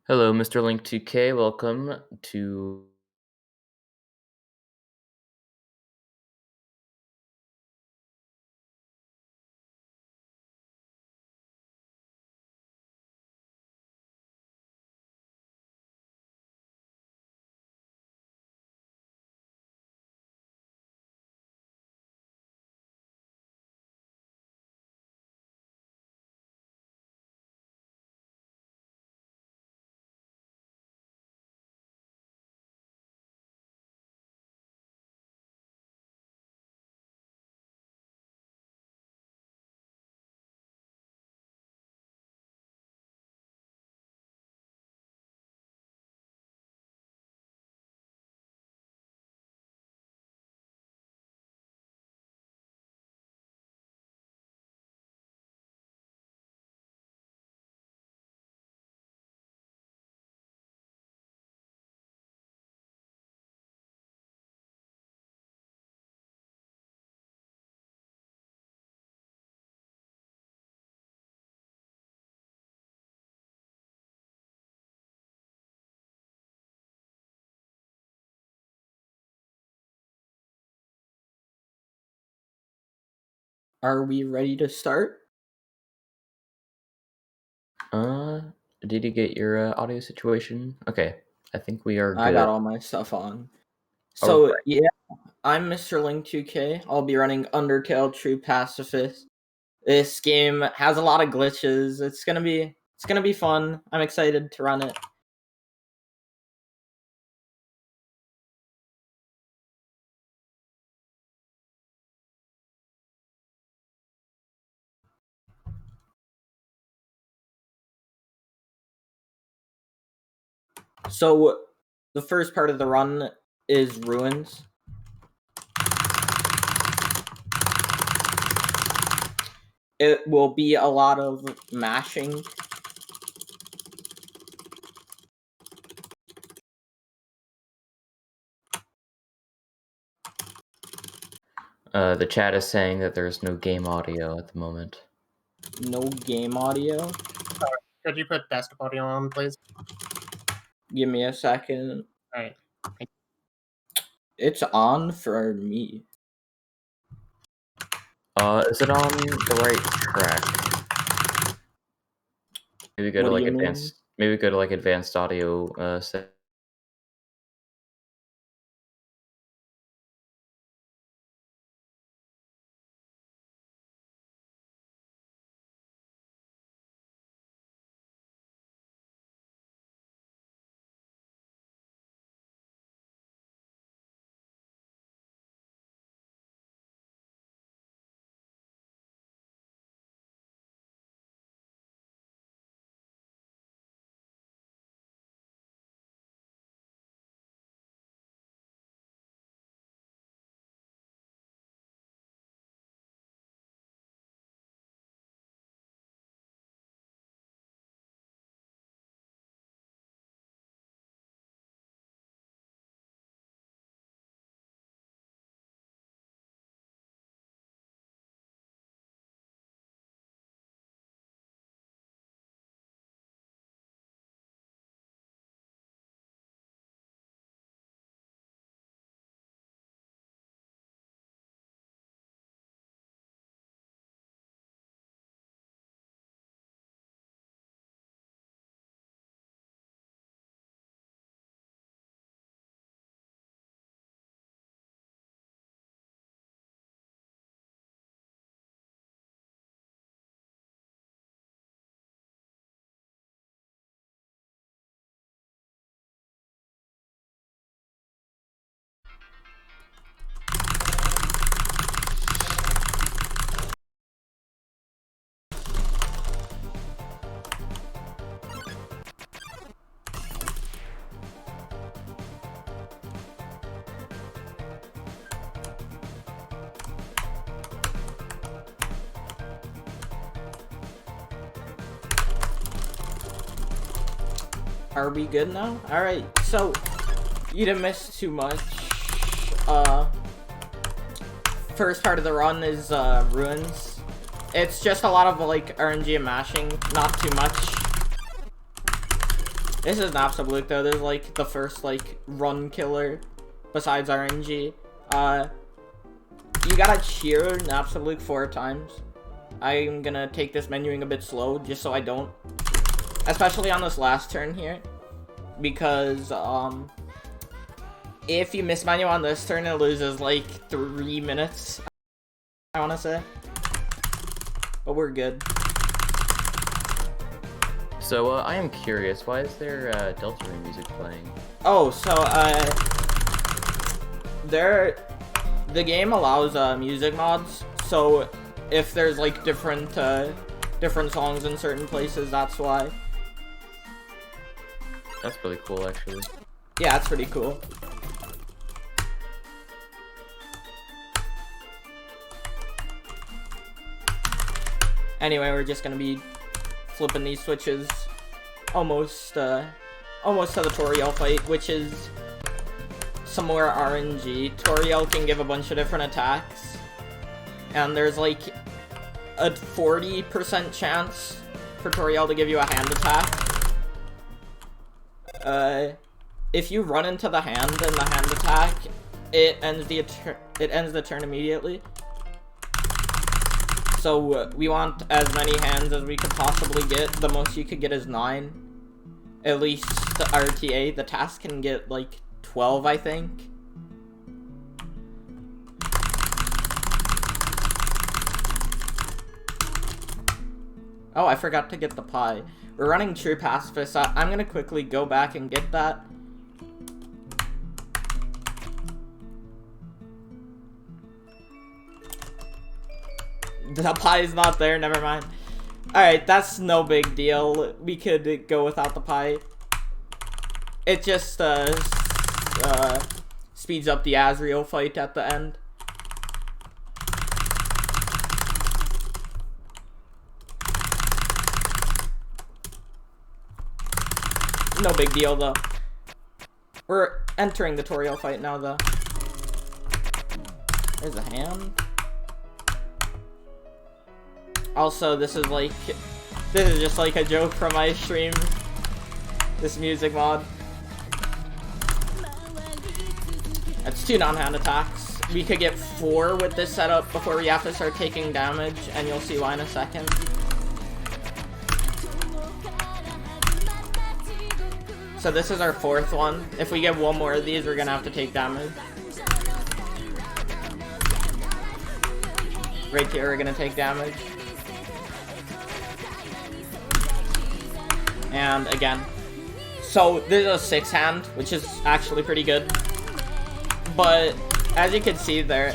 Hello, mrlink2k. Welcome to. Are we ready to start? Uh, did you get your audio situation? Okay, I think we are I good. got all my stuff on. All So, right. yeah, I'm mrlink2k. I'll be running Undertale True Pacifist. This game has a lot of glitches. It's gonna be fun. I'm excited to run it. So, the first part of the run is ruins. It will be a lot of mashing. The chat is saying that there's no game audio at the moment. No game audio. Could you put desktop audio on, please? Give me a second. Alright. It's on for me. Is it on the right track? Maybe go What to do like you mean? advanced. Maybe go to like advanced audio. Are we good now? Alright, so you didn't miss too much. First part of the run is ruins. It's just a lot of like RNG and mashing, not too much. This is Napstabluke though. This is like the first like run killer besides RNG. You gotta cheer Napstabluke 4 times. I'm gonna take this menuing a bit slow just so I don't, especially on this last turn here, because if you miss menu on this turn, it loses like 3 minutes, I want to say, but we're good. So, I am curious, why is there Deltarune music playing? Oh, so, the game allows, music mods, so if there's, like, different songs in certain places, that's why. That's really cool, actually. Yeah, it's pretty cool. Anyway, we're just gonna be flipping these switches almost to the Toriel fight, which is some more RNG. Toriel can give a bunch of different attacks, and there's like a 40% chance for Toriel to give you a hand attack. If you run into the hand and the hand attack, it ends the turn immediately. So we want as many hands as we could possibly get. The most you could get is 9. At least the RTA, the task can get like 12, I think. Oh, I forgot to get the pie. We're running True Pacifist. I'm gonna quickly go back and get that. The pie is not there, never mind. Alright, that's no big deal. We could go without the pie. It just, speeds up the Azrael fight at the end. No big deal, though. We're entering the Toriel fight now, though. There's a hand. Also, this is just like a joke from my stream. This music mod. That's 2 non-hand attacks. We could get 4 with this setup before we have to start taking damage, and you'll see why in a second. So this is our 4th one. If we get 1 more of these, we're gonna have to take damage. Right here, we're gonna take damage. And again. So this is a 6-hand, which is actually pretty good. But as you can see there,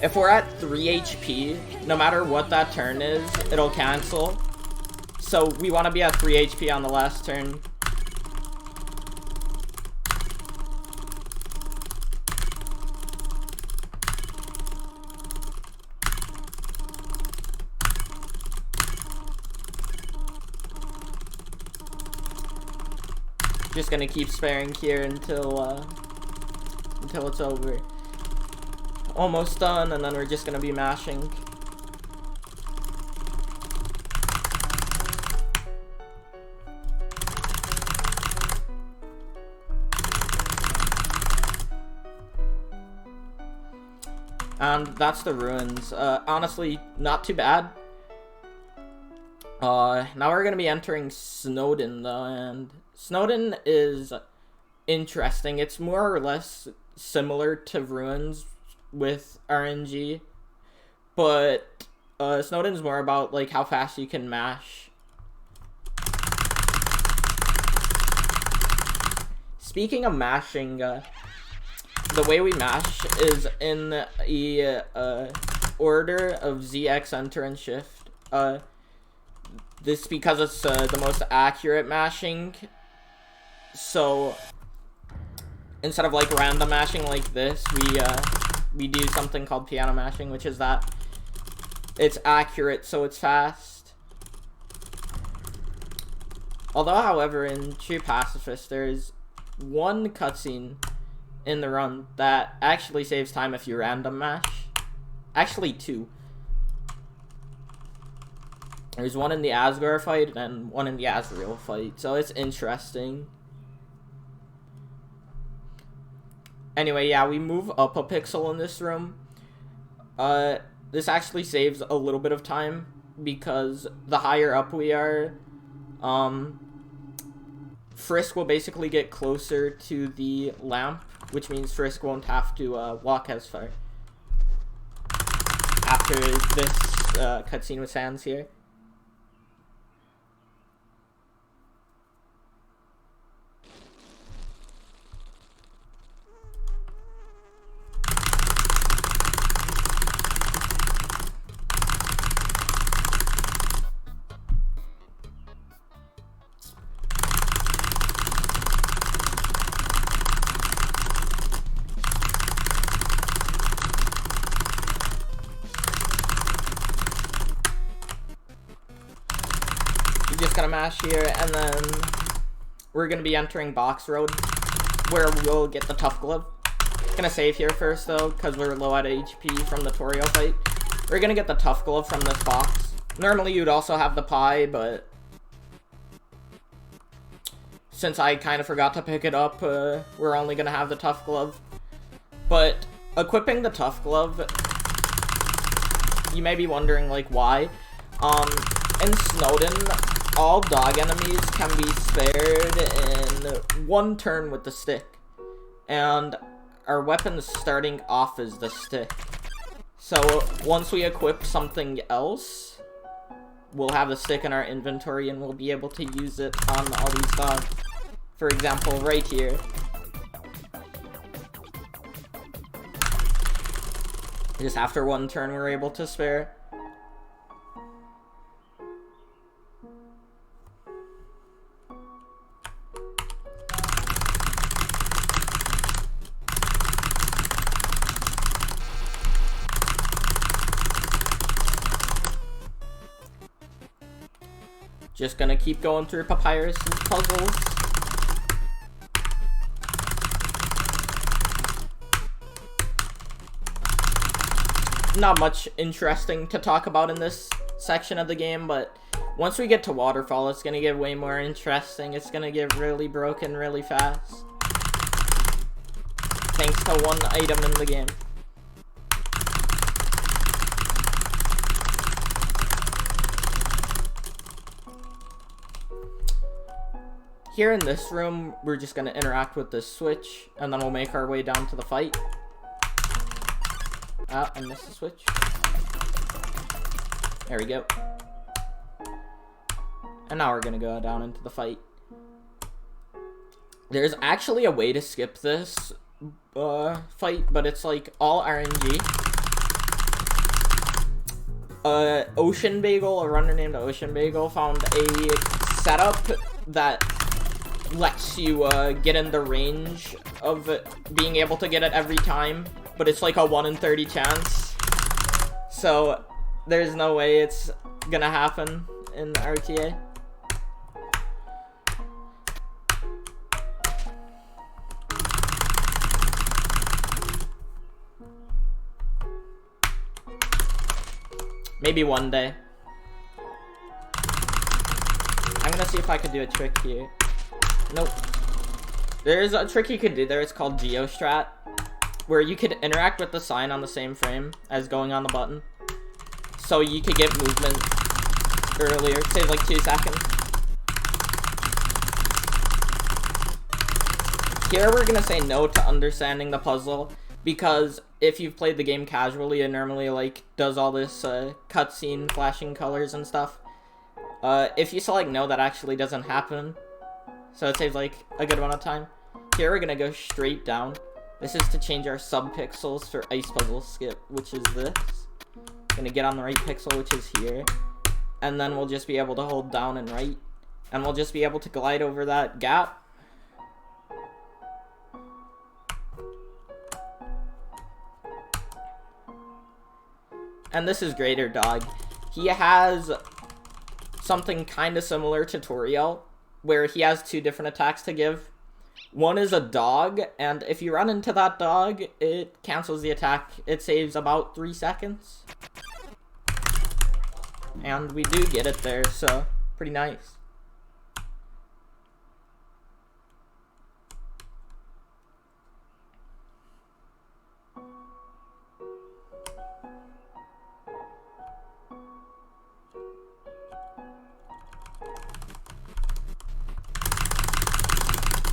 if we're at 3 HP, no matter what that turn is, it'll cancel. So we want to be at 3 HP on the last turn. Just gonna keep sparing here until it's over. Almost done, and then we're just gonna be mashing. And that's the ruins. Honestly, not too bad. Now we're gonna be entering Snowdin though, and Snowdin is interesting. It's more or less similar to Ruins with RNG, but Snowdin's more about like how fast you can mash. Speaking of mashing, the way we mash is in the order of ZX, enter, and shift. This because it's the most accurate mashing. So instead of like random mashing like this, we do something called piano mashing, which is that it's accurate, so it's fast. Although, however, in True Pacifist, there's one cutscene in the run that actually saves time if you random mash. Actually, 2. There's one in the Asgore fight and one in the Azrael fight, so it's interesting. Anyway, yeah, we move up a pixel in this room. This actually saves a little bit of time because the higher up we are, Frisk will basically get closer to the lamp, which means Frisk won't have to walk as far. After this cutscene with Sans here. Just gonna mash here, and then we're gonna be entering Box Road, where we'll get the Tough Glove. Gonna save here first though, because we're low at HP from the Torio fight. We're gonna get the Tough Glove from this box. Normally you'd also have the pie, but since I kind of forgot to pick it up, we're only gonna have the Tough Glove. But equipping the Tough Glove, you may be wondering like why. In Snowden, all dog enemies can be spared in one turn with the stick. And our weapon starting off is the stick. So once we equip something else, we'll have the stick in our inventory and we'll be able to use it on all these dogs. For example, right here. Just after one turn we're able to spare. Just gonna keep going through Papyrus's puzzles. Not much interesting to talk about in this section of the game, but once we get to Waterfall, it's gonna get way more interesting. It's gonna get really broken really fast. Thanks to one item in the game. Here in this room, we're just gonna interact with this switch, and then we'll make our way down to the fight. Ah, I missed the switch. There we go. And now we're gonna go down into the fight. There's actually a way to skip this fight, but it's like all RNG. Ocean Bagel, a runner named Ocean Bagel, found a setup that lets you get in the range of being able to get it every time, but it's like a 1 in 30 chance. So there's no way it's gonna happen in RTA. Maybe one day. I'm gonna see if I could do a trick here. Nope. There's a trick you could do there, it's called Geostrat, where you could interact with the sign on the same frame as going on the button. So you could get movement earlier, say like 2 seconds. Here we're gonna say no to understanding the puzzle, because if you've played the game casually, it normally like does all this cutscene flashing colors and stuff. If you select no, that actually doesn't happen. So it saves like a good amount of time. Here we're gonna go straight down. This is to change our subpixels for ice puzzle skip, which is this. Gonna get on the right pixel, which is here. And then we'll just be able to hold down and right. And we'll just be able to glide over that gap. And this is Greater Dog. He has something kind of similar to Toriel, where he has 2 different attacks to give. One is a dog, and if you run into that dog, it cancels the attack. It saves about 3 seconds. And we do get it there, so pretty nice.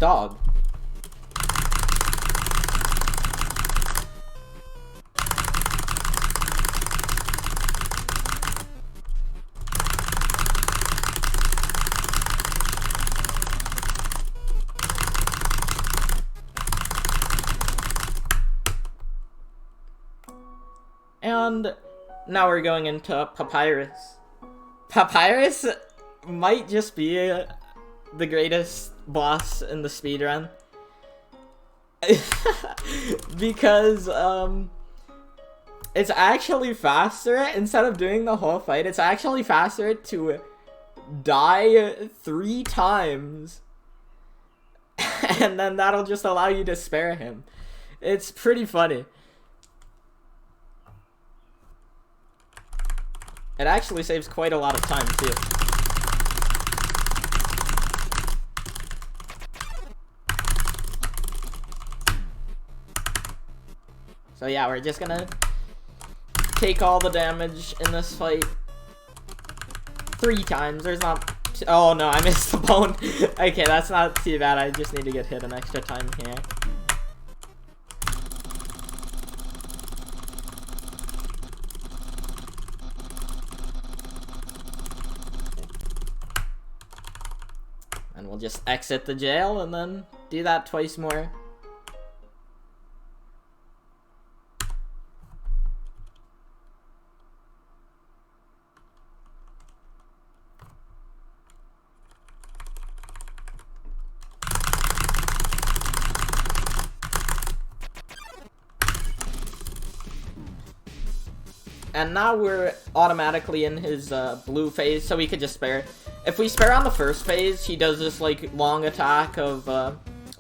dog. And now we're going into Papyrus. Papyrus might just be the greatest boss in the speedrun. Because, it's actually faster, instead of doing the whole fight, it's actually faster to die 3 times. And then that'll just allow you to spare him. It's pretty funny. It actually saves quite a lot of time, too. So yeah, we're just gonna take all the damage in this fight 3 times. There's not... Oh no, I missed the bone. Okay, that's not too bad. I just need to get hit an extra time here. And we'll just exit the jail and then do that twice more. And now we're automatically in his blue phase, so we could just spare. If we spare on the first phase, he does this like long attack of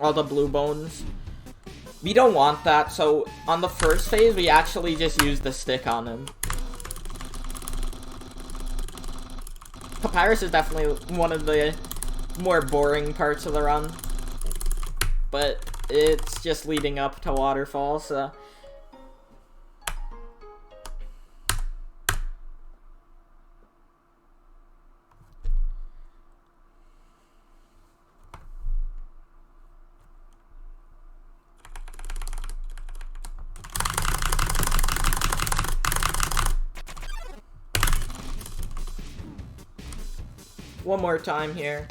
all the blue bones. We don't want that, so on the first phase, we actually just use the stick on him. Papyrus is definitely one of the more boring parts of the run. But it's just leading up to Waterfall, so... One more time here.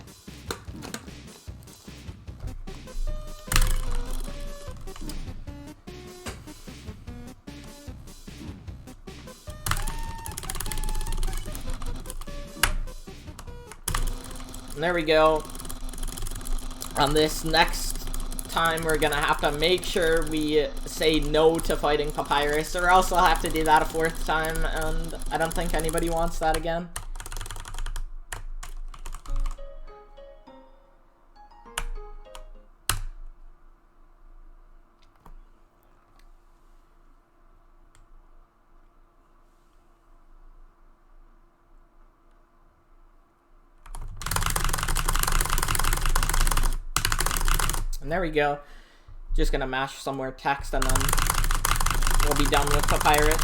And there we go. On this next time, we're gonna have to make sure we say no to fighting Papyrus, or else I'll have to do that a 4th time, and I don't think anybody wants that again. And there we go. Just gonna mash some more text and then we'll be done with Papyrus.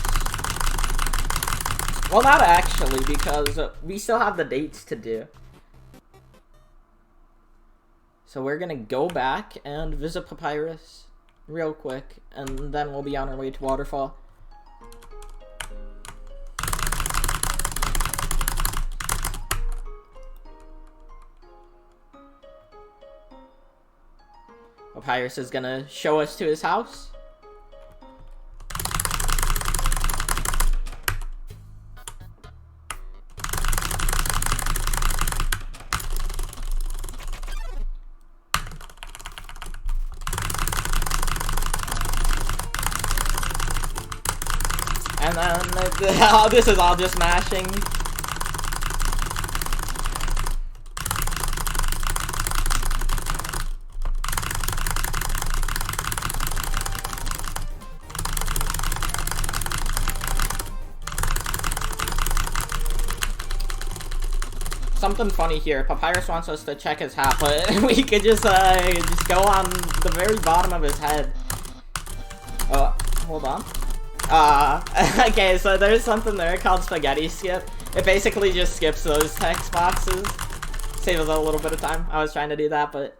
Well, not actually, because we still have the dates to do. So we're gonna go back and visit Papyrus real quick, and then we'll be on our way to Waterfall. Papyrus is gonna show us to his house. And then this is all just mashing. Something funny here. Papyrus wants us to check his hat, but we could just go on the very bottom of his head. Oh, hold on. Okay, so there's something there called spaghetti skip. It basically just skips those text boxes. Saves us a little bit of time. I was trying to do that, but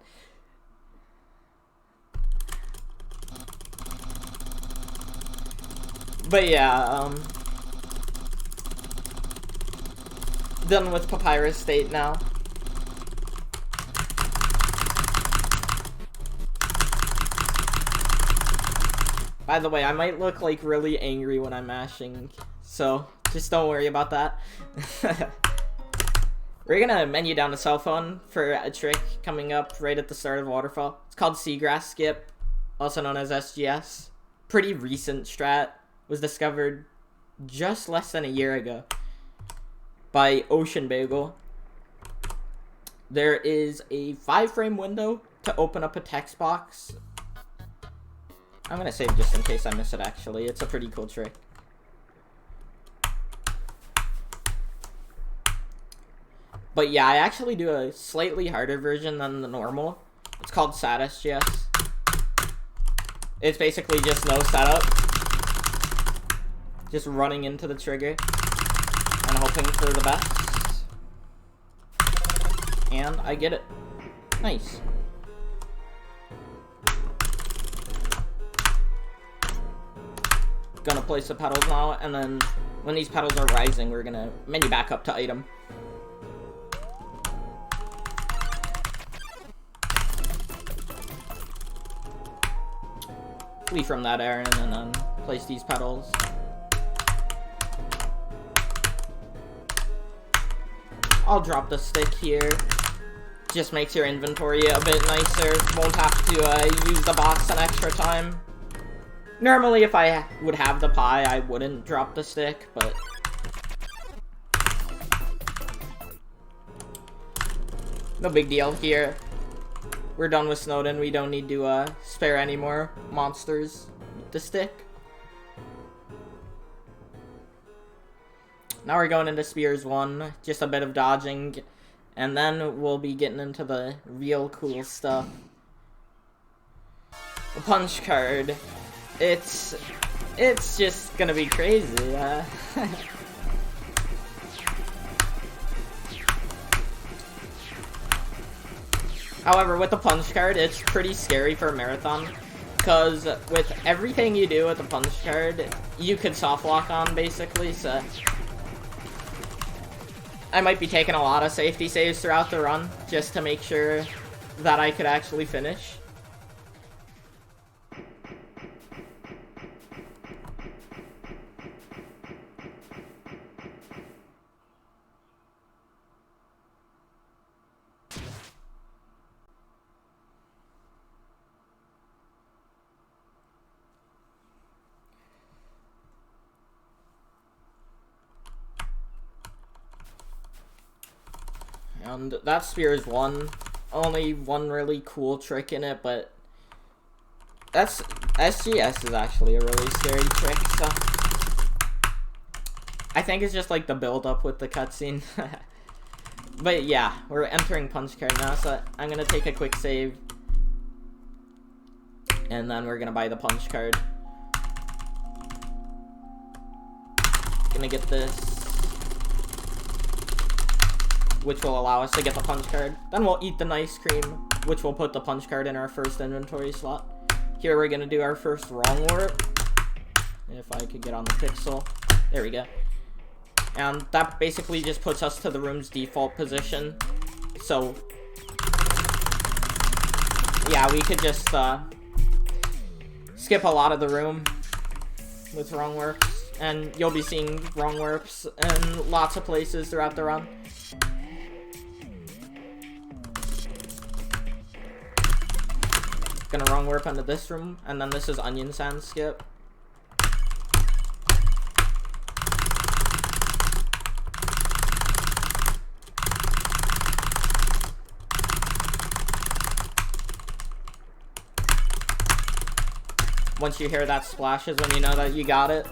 But yeah, done with Papyrus State now. By the way, I might look like really angry when I'm mashing, so just don't worry about that. We're gonna menu down the cell phone for a trick coming up right at the start of Waterfall. It's called Seagrass Skip, also known as SGS. Pretty recent strat, was discovered just less than a year ago by Ocean Bagel. There is a 5-frame window to open up a text box. I'm gonna save just in case I miss it, actually. It's a pretty cool trick. But yeah, I actually do a slightly harder version than the normal. It's called Sad SGS. It's basically just no setup. Just running into the trigger and hoping for the best. And I get it. Nice. Gonna place the petals now, and then when these petals are rising, we're gonna menu back up to item. Flee from that errand and then place these petals. I'll drop the stick here. Just makes your inventory a bit nicer. Won't have to use the box an extra time. Normally, if I would have the pie, I wouldn't drop the stick, but... no big deal here. We're done with Snowden. We don't need to spare any more monsters with the stick. Now we're going into Spears 1. Just a bit of dodging. And then we'll be getting into the real cool stuff. The punch card. It's just gonna be crazy. However, with the punch card, it's pretty scary for a marathon, because with everything you do with the punch card, you could soft lock on, basically, so... I might be taking a lot of safety saves throughout the run, just to make sure that I could actually finish. And that Spears 1, only one really cool trick in it, but that's SGS is actually a really scary trick, so I think it's just like the build up with the cutscene. But yeah, we're entering punch card now, so I'm gonna take a quick save, and then we're gonna buy the punch card. Gonna get this, which will allow us to get the punch card. Then we'll eat the nice cream, which will put the punch card in our first inventory slot. Here we're gonna do our first wrong warp. If I could get on the pixel. There we go. And that basically just puts us to the room's default position. So, yeah, we could just skip a lot of the room with wrong warps. And you'll be seeing wrong warps in lots of places throughout the run. Gonna wrong warp into this room, and then this is onion sand skip. Once you hear that splash is when you know that you got it.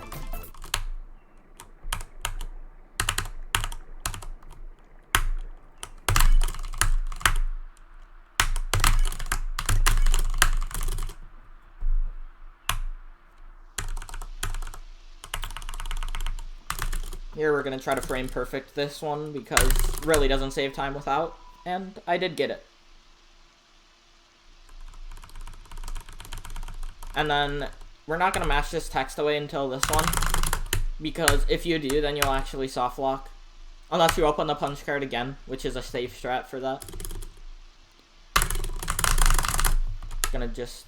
Here we're gonna try to frame perfect this one because it really doesn't save time without, and I did get it. And then we're not gonna mash this text away until this one, because if you do, then you'll actually soft lock. Unless you open the punch card again, which is a safe strat for that. Gonna just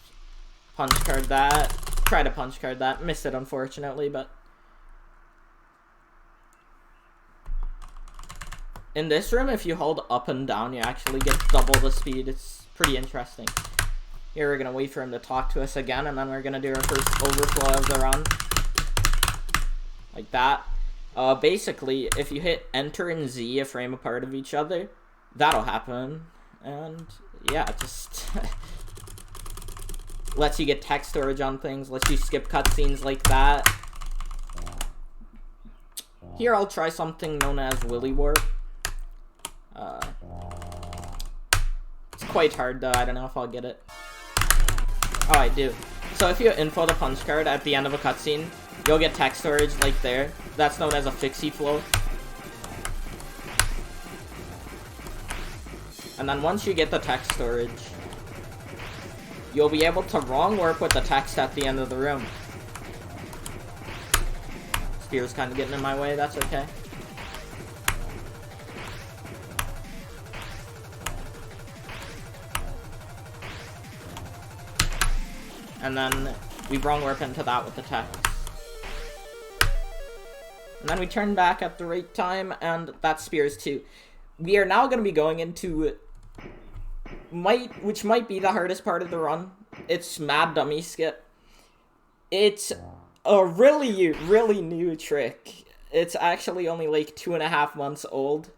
punch card that. Try to punch card that. Missed it, unfortunately, but... in this room, if you hold up and down, you actually get double the speed. It's pretty interesting. Here, we're gonna wait for him to talk to us again, and then we're gonna do our first overflow of the run. Like that. Basically, if you hit Enter and Z a frame apart of each other, that'll happen. And, yeah, just... lets you get text storage on things, lets you skip cutscenes like that. Here, I'll try something known as Willy Warp. It's quite hard, though. I don't know if I'll get it. Oh, I do. So if you info the punch card at the end of a cutscene, you'll get text storage like there. That's known as a fixie flow. And then once you get the text storage, you'll be able to wrong warp with the text at the end of the room. Spear's kind of getting in my way, that's okay. And then we wrong warp into that with the text. And then we turn back at the right time, and that's Spears too. We are now going to be going into which might be the hardest part of the run. It's Mad Dummy Skip. It's a really, really new trick. It's actually only like 2.5 months old.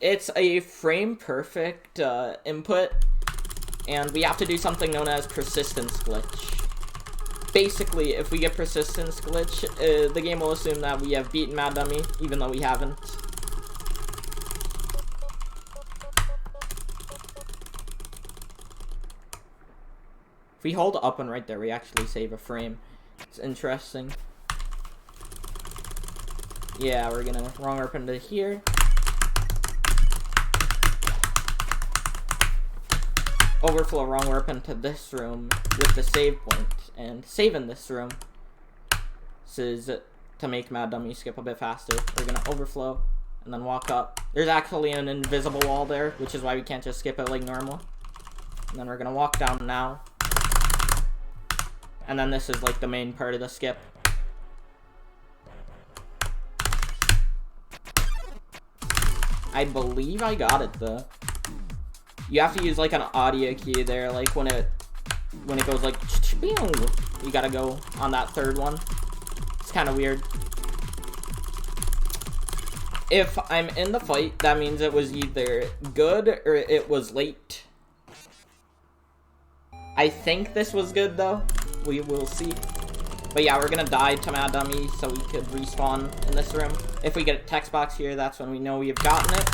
It's a frame perfect input, and we have to do something known as persistence glitch. Basically, if we get persistence glitch, the game will assume that we have beaten Mad Dummy, even though we haven't. If we hold up and right there, we actually save a frame. It's interesting. Yeah, we're gonna wrong warp into here. Overflow wrong warp into this room with the save point, and save in this room. This is to make Mad Dummy skip a bit faster. We're gonna overflow and then walk up. There's actually an invisible wall there, which is why we can't just skip it like normal. And then we're gonna walk down now. And then this is like the main part of the skip. I believe I got it though. You have to use like an audio key there, like when it goes like, you gotta go on that third one. It's kind of weird. If I'm in the fight, that means it was either good or it was late. I think this was good though. We will see. But yeah, we're gonna die to Mad Dummy so we could respawn in this room. If we get a text box here, that's when we know we've gotten it.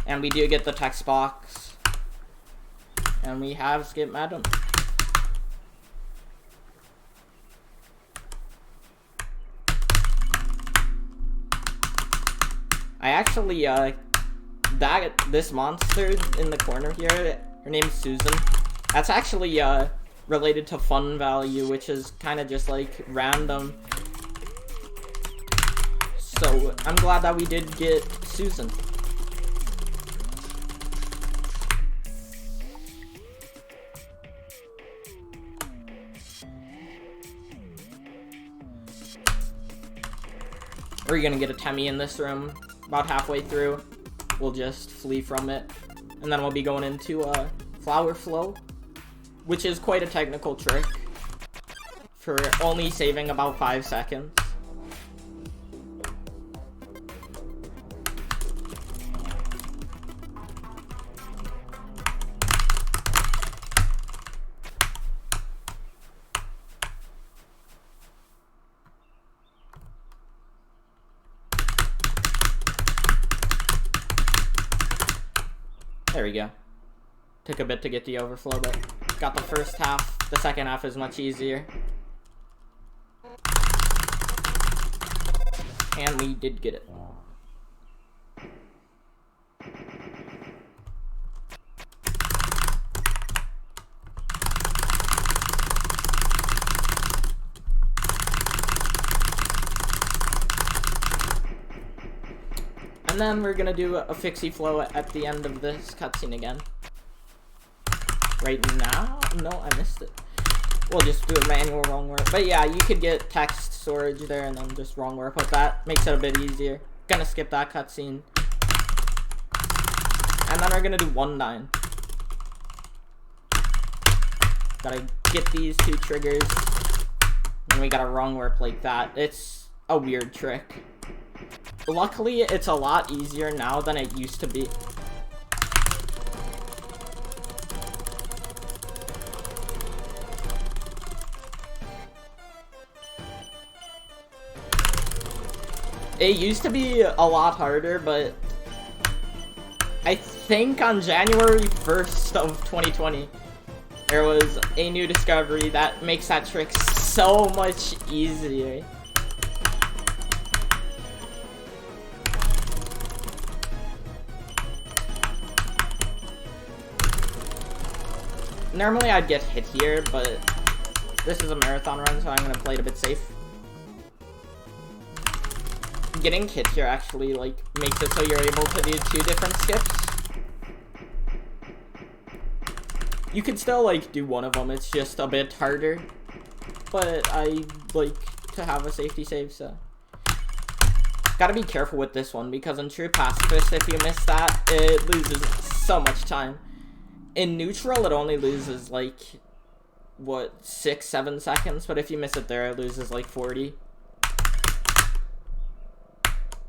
And we do get the text box. And we have skipped Mad Dummy. I actually, this monster in the corner here, her name's Susan. That's actually, related to fun value, which is kind of just, like, random. So, I'm glad that we did get Susan. We're gonna get a Temmie in this room. About halfway through, we'll just flee from it. And then we'll be going into Flower Flow, which is quite a technical trick for only saving about 5 seconds. There we go. Took a bit to get the overflow, but got the first half. The second half is much easier. And we did get it. And then we're gonna do a fixie flow at the end of this cutscene again. Right now? No, I missed it. We'll just do a manual wrong warp. But yeah, you could get text storage there and then just wrong warp with that. Makes it a bit easier. Gonna skip that cutscene. And then we're gonna do 1-9. Gotta get these 2 triggers. And we got a wrong warp like that. It's a weird trick. Luckily, it's a lot easier now than it used to be. It used to be a lot harder, but I think on January 1st of 2020, there was a new discovery that makes that trick so much easier. Normally I'd get hit here, but this is a marathon run, so I'm gonna play it a bit safe. Getting hit here actually, like, makes it so you're able to do 2 different skips. You could still, like, do one of them, it's just a bit harder. But I like to have a safety save, so. Gotta be careful with this one, because in true pacifist, if you miss that, it loses so much time. In neutral, it only loses, like, what, 6-7 seconds, but if you miss it there, it loses, like, 40.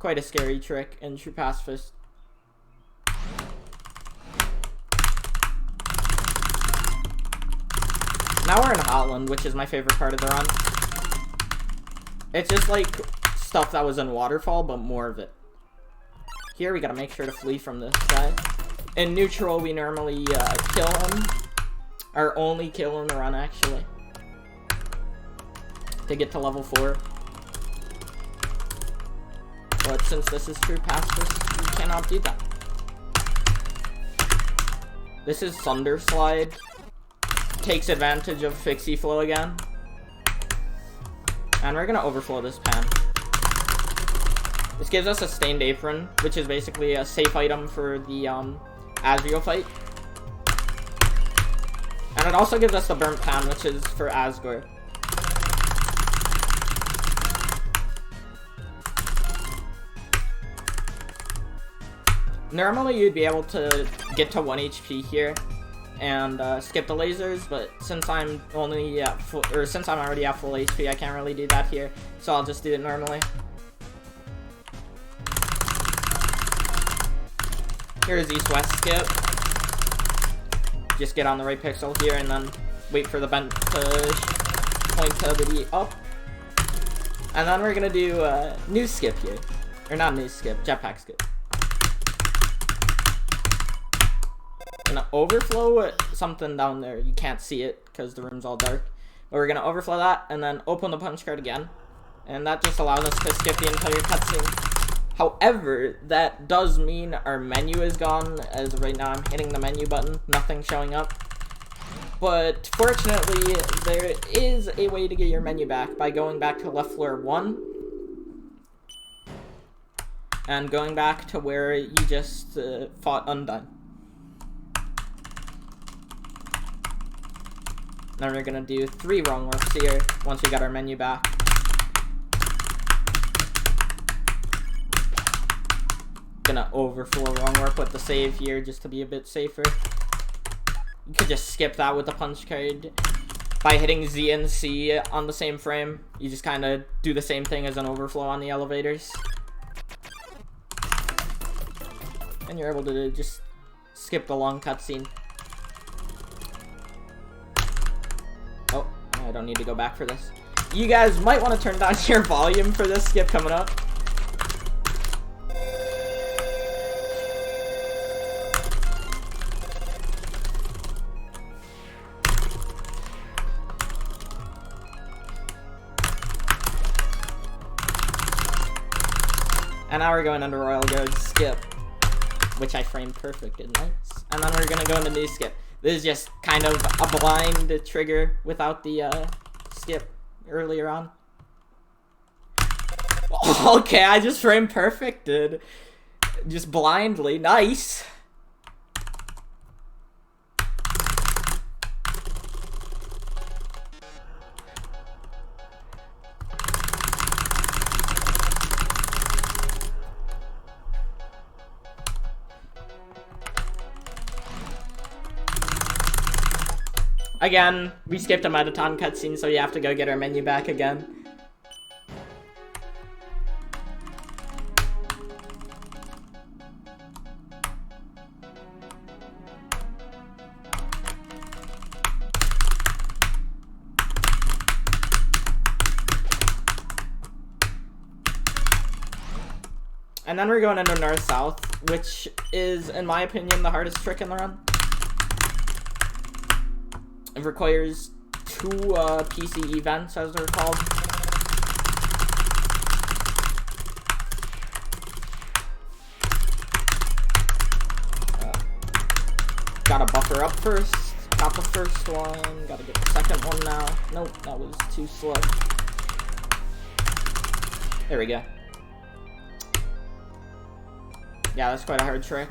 Quite a scary trick in true pacifist. Now we're in Hotland, which is my favorite part of the run. It's just like stuff that was in Waterfall, but more of it. Here we gotta make sure to flee from this guy. In neutral, we normally kill him. Our only kill in the run, actually. To get to level 4. But since this is true pacifist, we cannot do that. This is Thunder Slide. Takes advantage of fixie flow again. And we're gonna overflow this pan. This gives us a stained apron, which is basically a safe item for the Asriel fight. And it also gives us the burnt pan, which is for Asgore. Normally you'd be able to get to 1 HP here and skip the lasers, but since I'm only at since I'm already at full HP, I can't really do that here, so I'll just do it normally. Here's east-west skip. Just get on the right pixel here and then wait for the bent push point to be up. And then we're gonna do new skip here. Or not new skip, jetpack skip. Gonna overflow something down there. You can't see it because the room's all dark. But we're gonna overflow that and then open the punch card again. And that just allows us to skip the entire cutscene. However, that does mean our menu is gone, as of right now I'm hitting the menu button, nothing showing up. But fortunately, there is a way to get your menu back by going back to left floor 1. And going back to where you just fought Undone. Then we're gonna do 3 wrong warps here, once we got our menu back. Gonna overflow wrong warp with the save here, just to be a bit safer. You could just skip that with the punch card. By hitting Z and C on the same frame, you just kinda do the same thing as an overflow on the elevators. And you're able to just skip the long cutscene. Oh, I don't need to go back for this. You guys might want to turn down your volume for this skip coming up. And now we're going into Royal Guard skip, which I framed perfect in lights. And then we're gonna go into new skip. This is just kind of a blind trigger without the skip earlier on. Okay, I just framed perfected. Just blindly. Nice. Again, we skipped a Habothon cutscene, so you have to go get our menu back again. And then we're going into north-south, which is, in my opinion, the hardest trick in the run. It requires 2 PC events, as they're called. Gotta buffer up first. Got the first one. Gotta get the second one now. Nope, that was too slow. There we go. Yeah, that's quite a hard trick.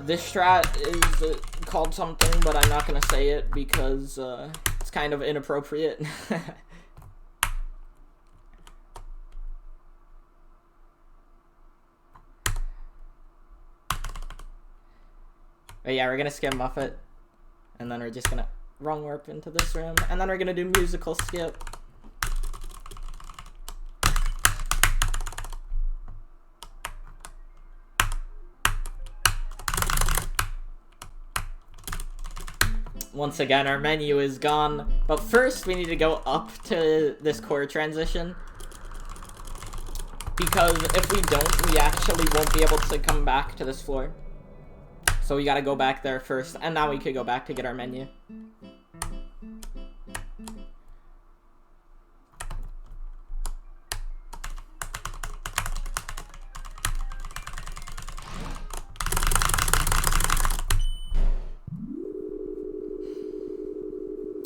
This strat is called something, but I'm not gonna say it because, it's kind of inappropriate. But yeah, we're gonna skip Muffet, and then we're just gonna wrong warp into this room, and then we're gonna do musical skip. Once again, our menu is gone, but first we need to go up to this core transition, because if we don't, we actually won't be able to come back to this floor. So we gotta go back there first, and now we could go back to get our menu.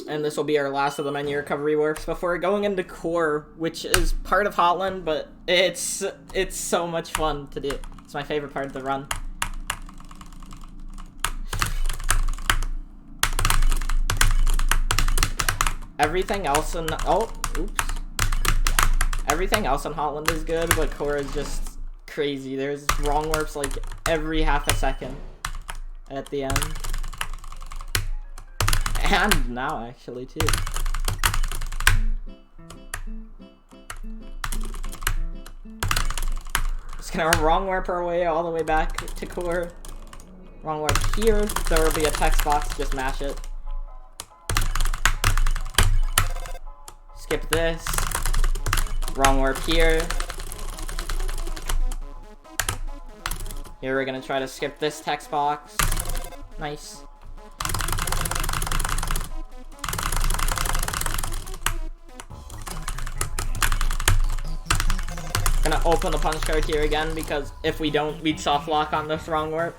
And this will be our last of the menu recovery warps before going into core, which is part of Hotland, but it's so much fun to do. It's my favorite part of the run. Everything else in everything else in Hotland is good, but core is just crazy. There's wrong warps like every half a second at the end. And now, actually, too. Just gonna wrong warp our way all the way back to core. Wrong warp here. There will be a text box. Just mash it. Skip this. Wrong warp here. Here we're gonna try to skip this text box. Nice. Gonna open the punch card here again, because if we don't, we'd soft lock on this wrong warp.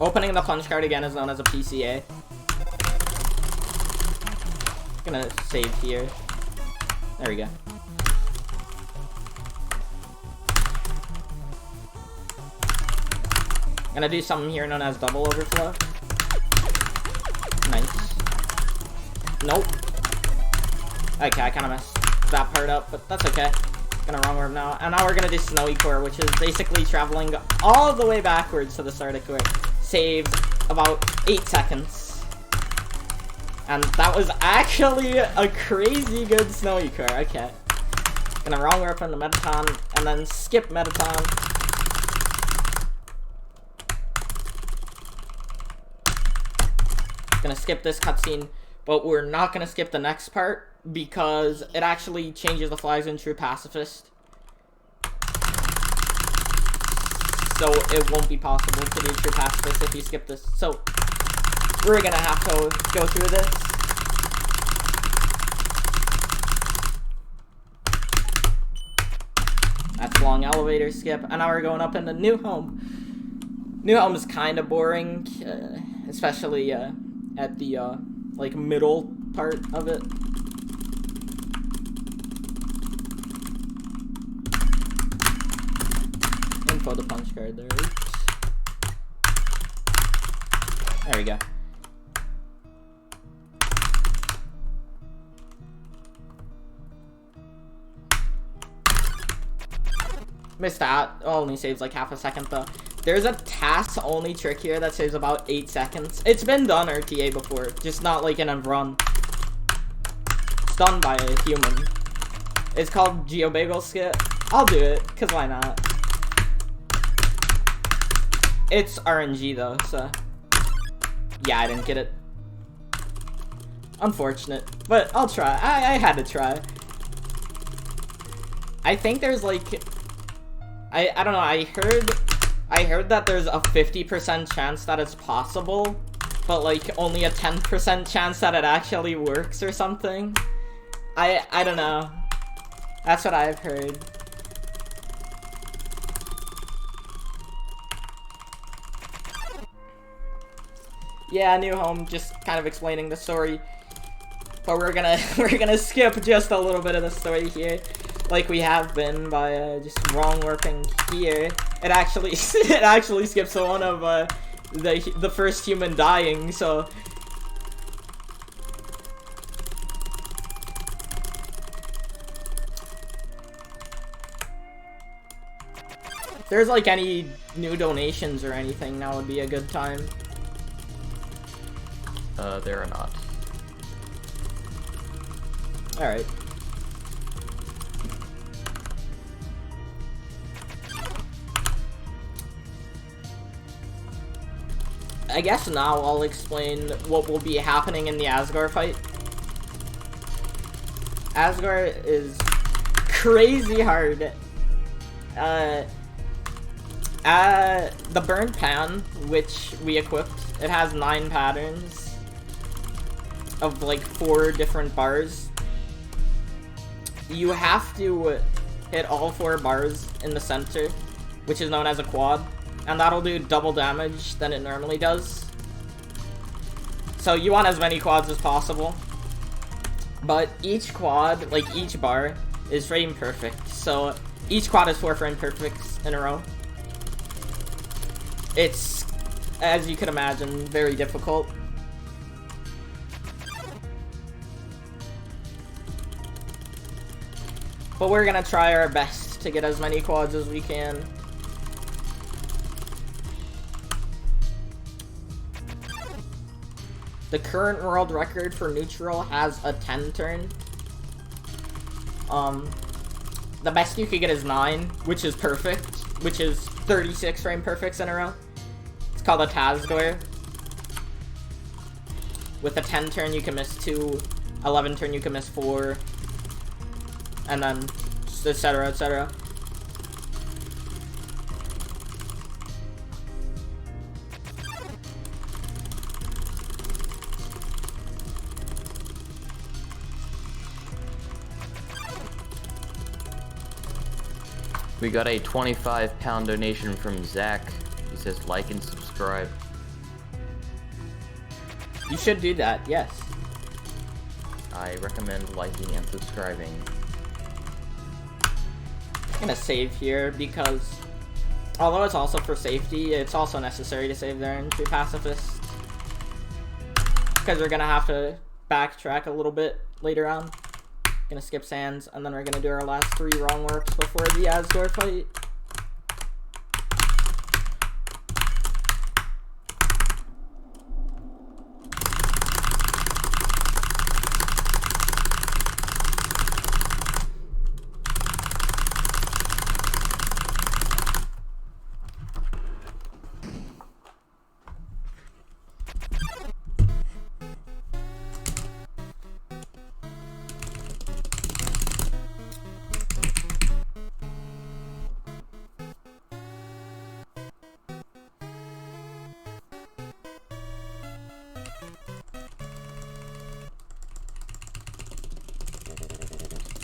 Opening the punch card again is known as a PCA. Gonna save here. There we go. Gonna do something here known as double overflow. Nice. Nope. Okay, I kind of messed that part up, but that's okay. Gonna wrong warp now. And now we're gonna do Snowy Core, which is basically traveling all the way backwards to the start of Core. Saves about 8 seconds. And that was actually a crazy good Snowy Core. Okay. Gonna wrong warp into Habothon, and then skip Habothon. Gonna skip this cutscene, but we're not gonna skip the next part, because it actually changes the flags in True Pacifist. So it won't be possible to do True Pacifist if you skip this. So we're gonna have to go through this. That's long elevator skip, and now we're going up into New Home. New Home is kind of boring, especially at the like middle part part of it. Info the punch card there. Oops. There we go. Missed that. Only saves like half a second though. There's a task only trick here that saves about 8 seconds. It's been done RTA before, just not like in a run. It's done by a human. It's called GeoBagel Skit. I'll do it, cause why not? It's RNG though, so yeah, I didn't get it. Unfortunate, but I'll try. I had to try. I think there's like, I don't know. I heard that there's a 50% chance that it's possible, but like only a 10% chance that it actually works or something. I don't know. That's what I've heard. Yeah, New Home, just kind of explaining the story. But we're gonna skip just a little bit of the story here, like we have been by just wrong warping here. It actually skips the one of the first human dying. So if there's like any new donations or anything, now would be a good time. There are not. Alright. I guess now I'll explain what will be happening in the Asgard fight. Asgard is crazy hard. The burnt pan, which we equipped, it has 9 patterns of like 4 different bars. You have to hit all 4 bars in the center, which is known as a quad, and that'll do double damage than it normally does. So you want as many quads as possible, but each quad, like each bar, is frame perfect. So each quad is 4 frame perfects in a row. It's, as you can imagine, very difficult. But we're gonna try our best to get as many quads as we can. The current world record for neutral has a 10 turn. The best you could get is 9, which is perfect, which is 36 frame perfects in a row. It's called a Tazgore. With a 10 turn you can miss 2, 11 turn you can miss 4, and then etc, etc. We got a 25-pound donation from Zach. He says like and subscribe. You should do that, yes. I recommend liking and subscribing. I'm gonna save here because, although it's also for safety, it's also necessary to save there in True Pacifist. Because we're gonna have to backtrack a little bit later on. Gonna skip Sands, and then we're gonna do our last 3 wrong warps before the Asgore fight.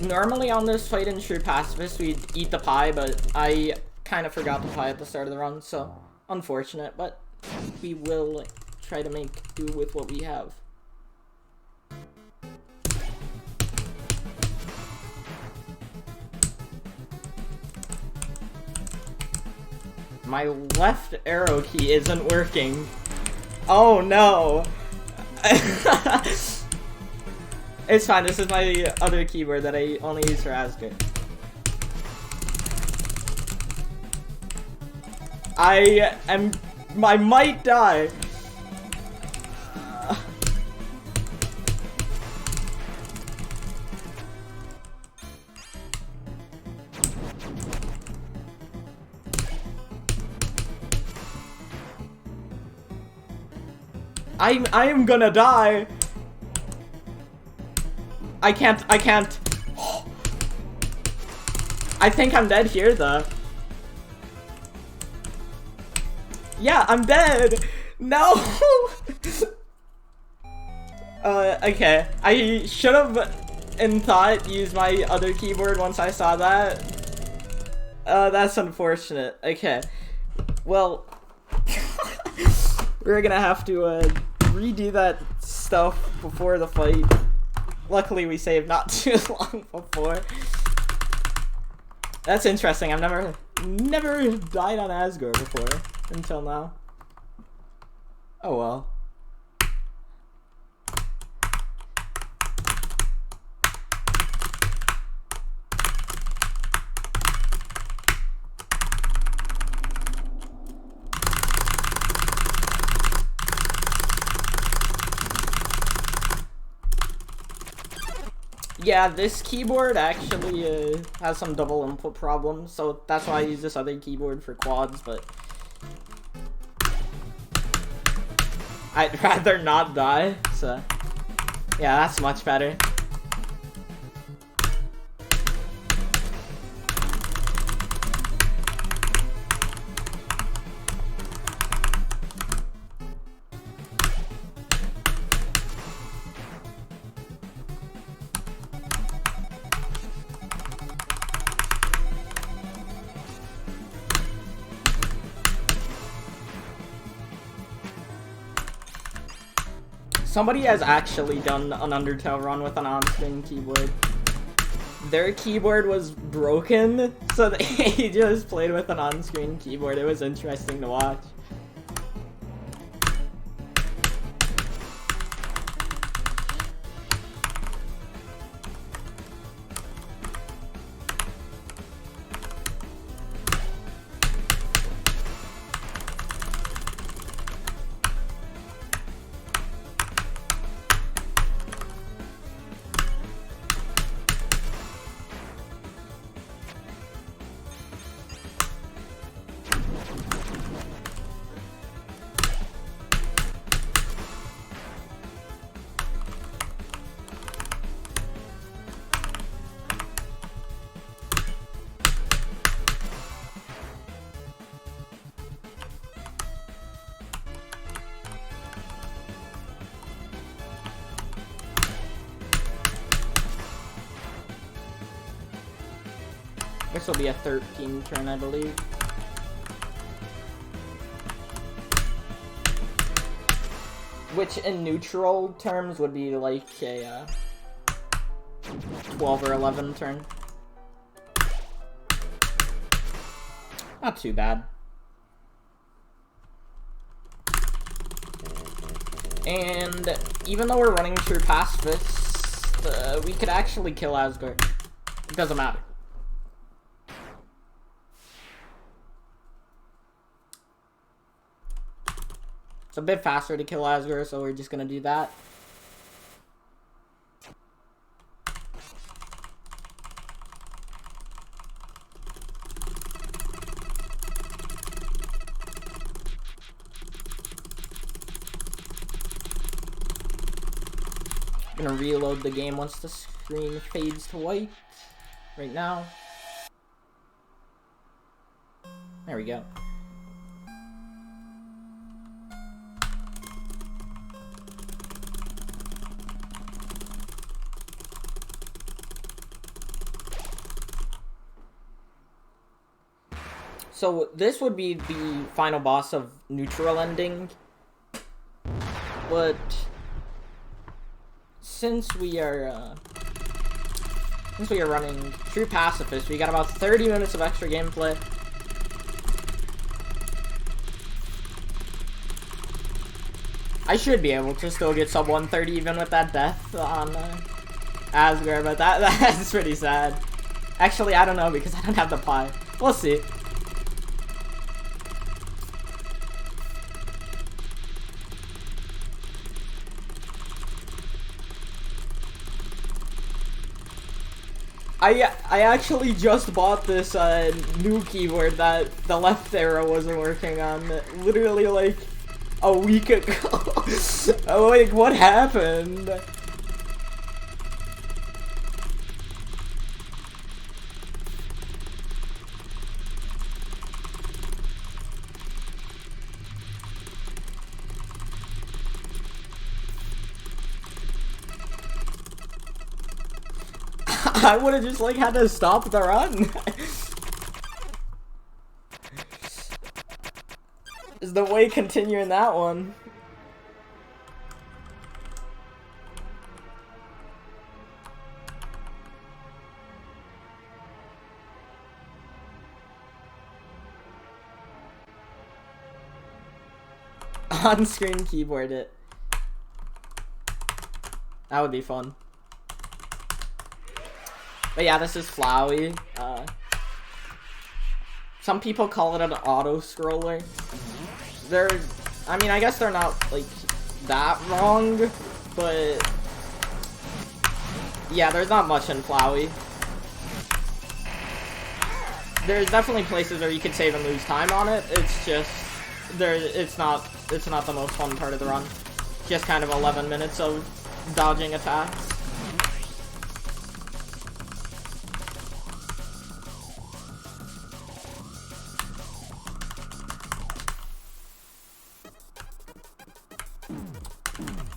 Normally on this fight in True Pacifist, we'd eat the pie, but I kind of forgot the pie at the start of the run, so unfortunate, but we will try to make do with what we have. My left arrow key isn't working. Oh no! It's fine, this is my other keyboard that I only use for Asgard. I might die. I am gonna die. I can't. I think I'm dead here though. Yeah, I'm dead. No. Okay. I should have, in thought, used my other keyboard once I saw that. That's unfortunate. Okay. Well, we're gonna have to redo that stuff before the fight. Luckily, we saved not too long before. That's interesting. I've never died on Asgard before until now. Oh well. Yeah, this keyboard actually has some double input problems, so that's why I use this other keyboard for quads, but I'd rather not die, so yeah, that's much better. Somebody has actually done an Undertale run with an on-screen keyboard. Their keyboard was broken, so they just played with an on-screen keyboard. It was interesting to watch. This will be a 13 turn, I believe. Which in neutral terms would be like a 12 or 11 turn. Not too bad. And even though we're running through Pacifist, we could actually kill Asgard. It doesn't matter. It's a bit faster to kill Asgard, so we're just gonna do that. I'm gonna reload the game once the screen fades to white. Right now. There we go. So this would be the final boss of neutral ending, but since we are running true pacifist, we got about 30 minutes of extra gameplay. I should be able to still get sub 130 even with that death on Asgore, but that's pretty sad. Actually, I don't know because I don't have the pie. We'll see. I actually just bought this new keyboard that the left arrow wasn't working on literally like a week ago. Oh, like what happened? I would have just like had to stop the run. Is the way continuing that one? On-screen keyboard it. That would be fun. But yeah, this is Flowey. Some people call it an auto-scroller. I mean, I guess they're not, like, that wrong, but... yeah, there's not much in Flowey. There's definitely places where you could save and lose time on it, it's just... it's not the most fun part of the run. Just kind of 11 minutes of dodging attacks.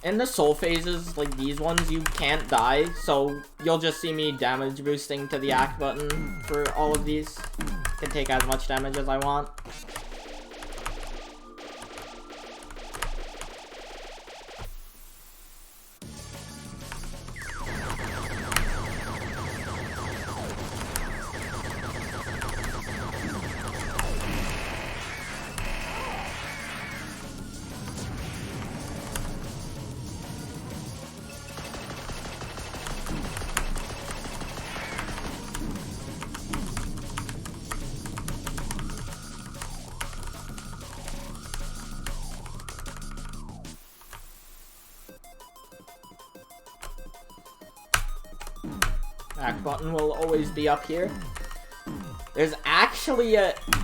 In the soul phases, like these ones, you can't die, so you'll just see me damage boosting to the act button for all of these. Can take as much damage as I want. Act button will always be up here. There's actually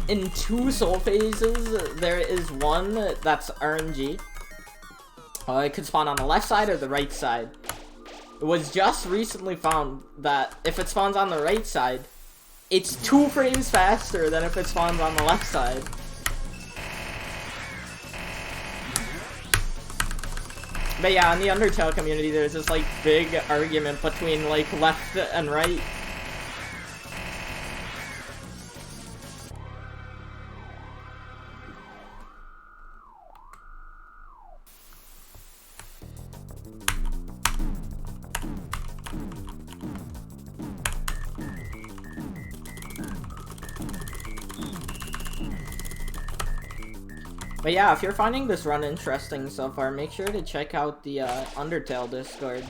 in 2 soul phases, there is one that's RNG. It could spawn on the left side or the right side. It was just recently found that if it spawns on the right side, it's 2 frames faster than if it spawns on the left side. But yeah, in the Undertale community, there's this like big argument between like left and right. But yeah, if you're finding this run interesting so far, make sure to check out the Undertale Discord.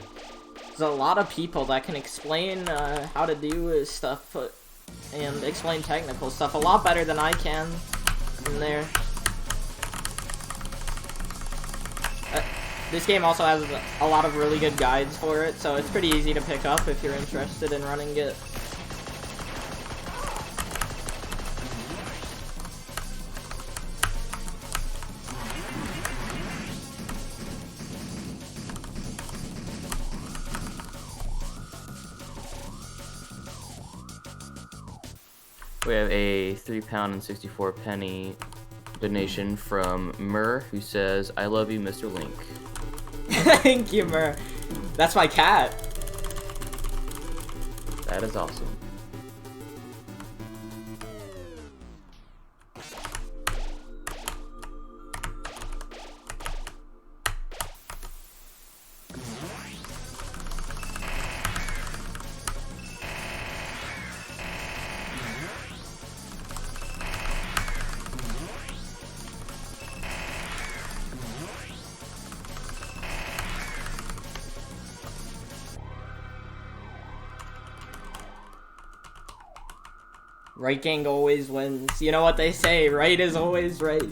There's a lot of people that can explain how to do stuff and explain technical stuff a lot better than I can in there. This game also has a lot of really good guides for it, so it's pretty easy to pick up if you're interested in running it. We have a £3.64 donation from Mur, who says, "I love you, Mr. Link." Thank you, Mur. That's my cat. That is awesome. Right gang always wins. You know what they say, right is always right.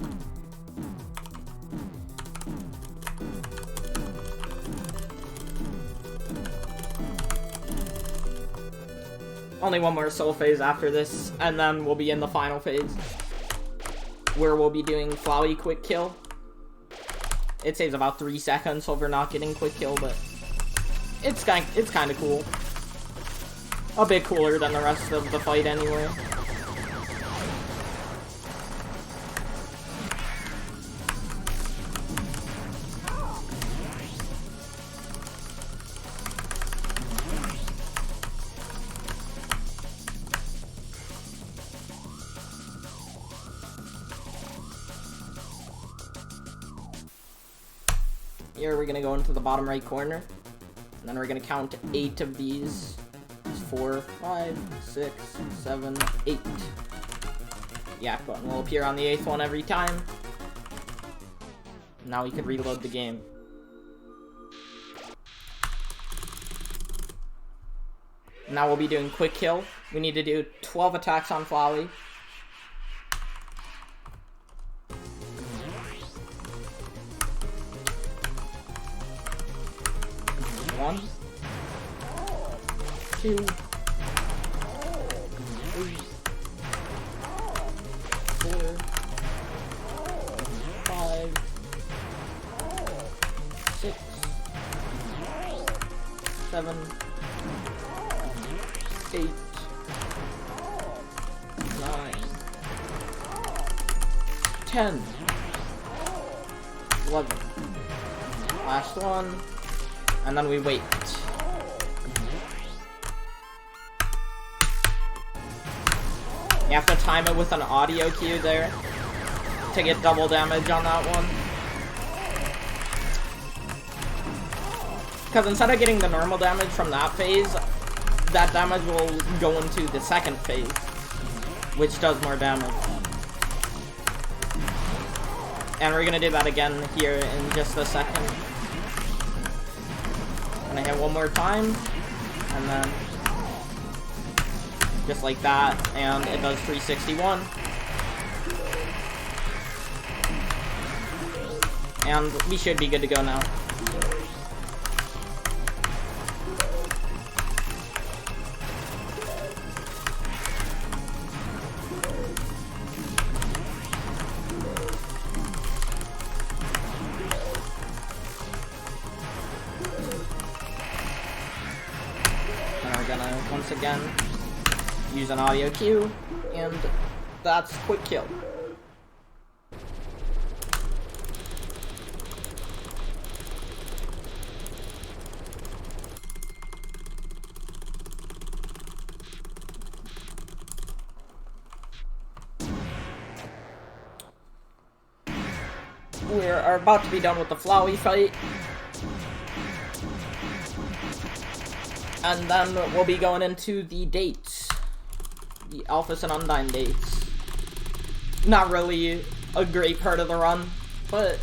Only one more soul phase after this, and then we'll be in the final phase, where we'll be doing Flowey quick kill. It saves about 3 seconds over not getting quick kill, but it's kind of cool. A bit cooler than the rest of the fight anyway. Here we're gonna go into the bottom right corner, and then we're gonna count 8 of these. 4, 5, 6, 7, 8. The yak button will appear on the 8th one every time. Now we can reload the game. Now we'll be doing quick kill. We need to do 12 attacks on Flowey. One, 2, 3, 4, 5, 6, 7, 8, 9, 10, 11. Last one. And then we wait. You have to time it with an audio cue there to get double damage on that one. Because instead of getting the normal damage from that phase, that damage will go into the second phase, which does more damage. And we're gonna do that again here in just a second. Gonna hit one more time, and then just like that, and it does 361. And we should be good to go now. Once again, use an audio cue, and that's quick kill. We are about to be done with the Flowey fight. And then we'll be going into the dates. The Alphys and Undyne dates. Not really a great part of the run, but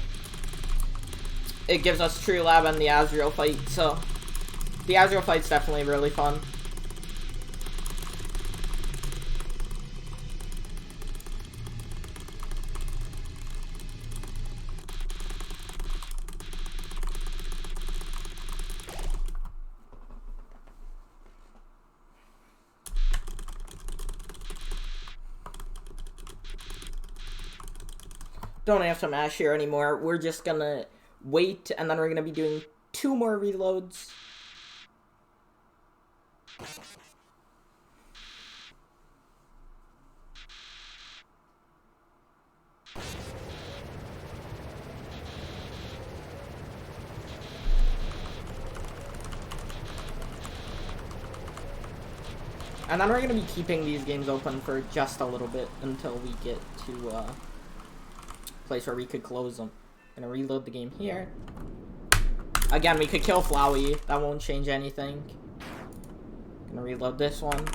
it gives us True Lab and the Azrael fight, so the Azrael fight's definitely really fun. Don't have to mash here anymore. We're just gonna wait, and then we're gonna be doing 2 more reloads. And then we're gonna be keeping these games open for just a little bit until we get to place where we could close them. Gonna reload the game here. Again, we could kill Flowey. That won't change anything. Gonna reload this one.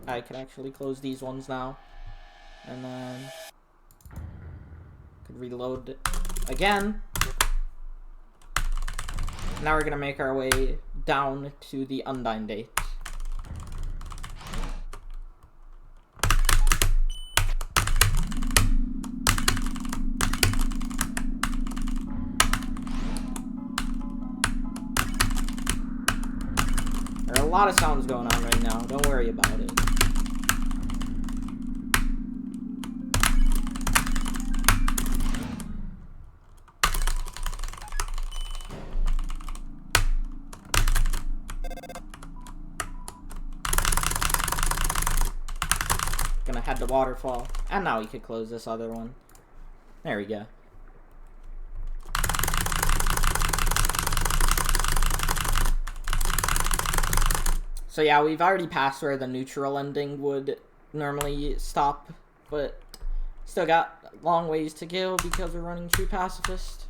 I could actually close these ones now. And then could reload again. Now we're gonna make our way down to the Undyne date. There are a lot of sounds going on right now. Don't worry about it. Gonna head to waterfall. And now we could close this other one. There we go. So yeah, we've already passed where the neutral ending would normally stop, but still got long ways to go because we're running True Pacifist.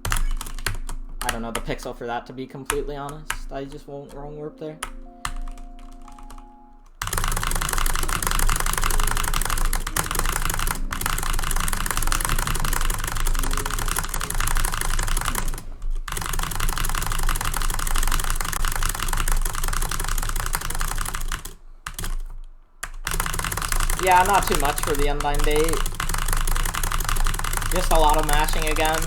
I don't know the pixel for that, to be completely honest. I just won't wrong warp there. Yeah, not too much for the Undyne date. Just a lot of mashing again.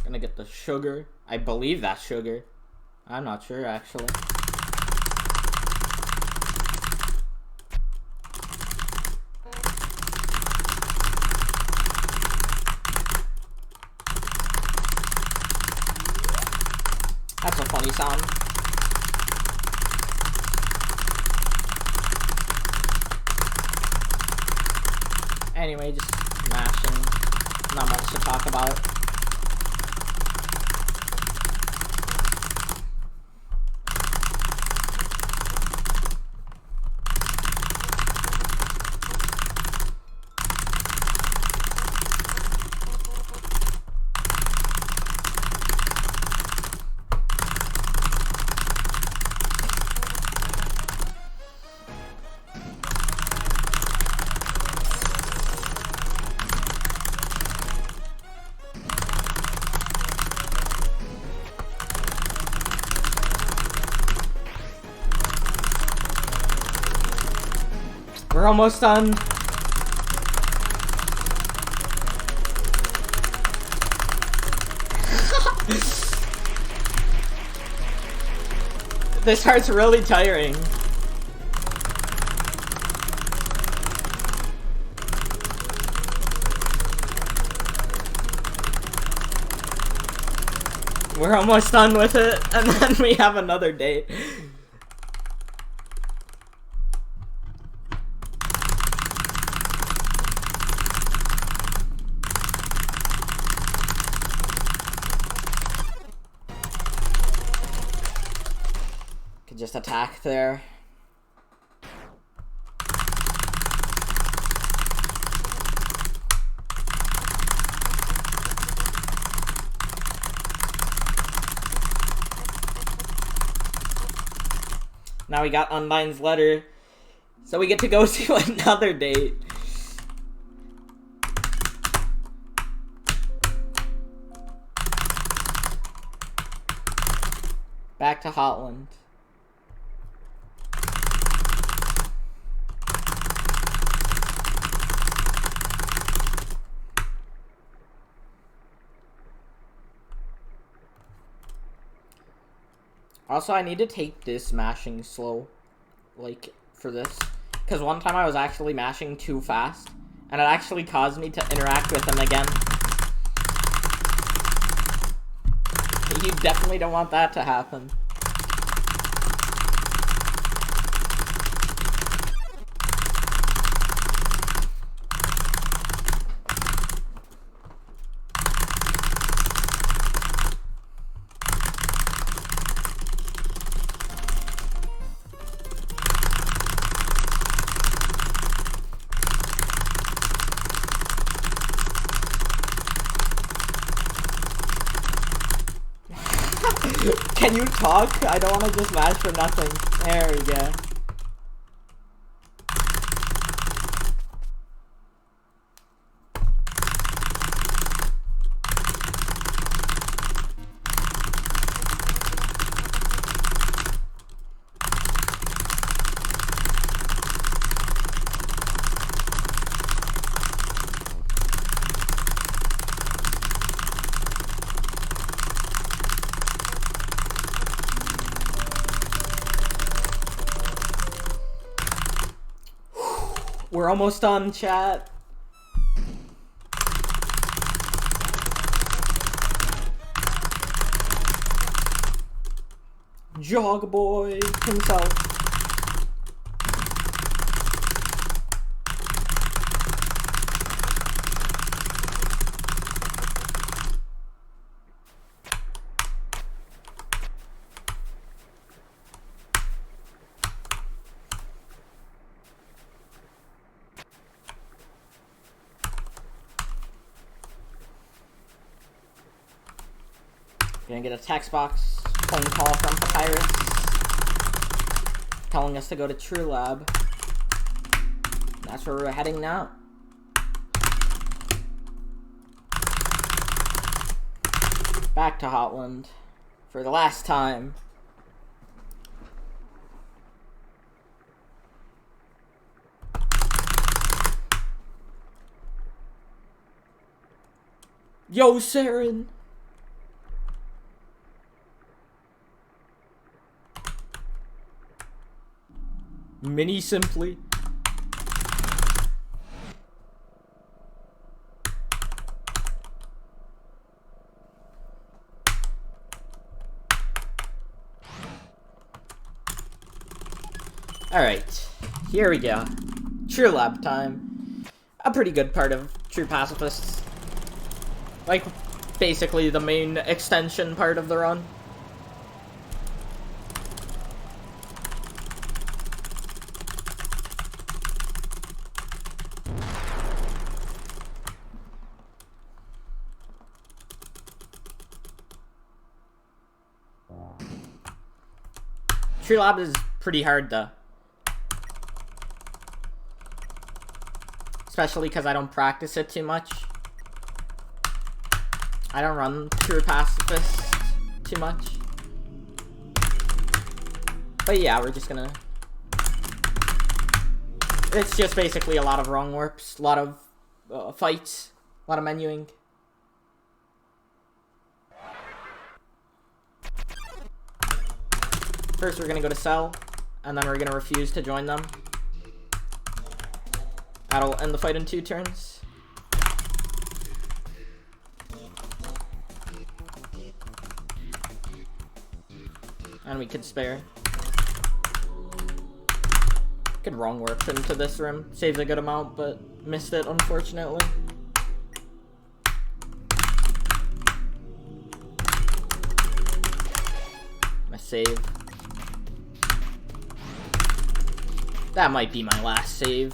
Gonna get the sugar. I believe that's sugar. I'm not sure, actually. That's a funny sound. Anyway, just mashing. Not much to talk about. We're almost done. This part's really tiring. We're almost done with it, and then we have another date. Could just attack there. Now we got Undyne's letter, so we get to go to another date. Back to Hotland. Also, I need to take this mashing slow, like, for this. Because one time I was actually mashing too fast, and it actually caused me to interact with them again. You definitely don't want that to happen. Can you talk? I don't want to just mash for nothing. There we go. We're almost done, chat. Jog boy himself. Gonna get a text box phone call from Papyrus telling us to go to True Lab. That's where we're heading now. Back to Hotland for the last time. Yo, Saren! Mini Simply. Alright, here we go. True Lab time. A pretty good part of True Pacifists. Like, basically the main extension part of the run. True Lab is pretty hard though. Especially because I don't practice it too much. I don't run True Pacifist too much. But yeah, we're just gonna... It's just basically a lot of wrong warps, a lot of fights, a lot of menuing. First, we're gonna go to Cell, and then we're gonna refuse to join them. That'll end the fight in 2 turns. And we could spare. Could wrong warp into this room. Saves a good amount, but missed it, unfortunately. My save. That might be my last save.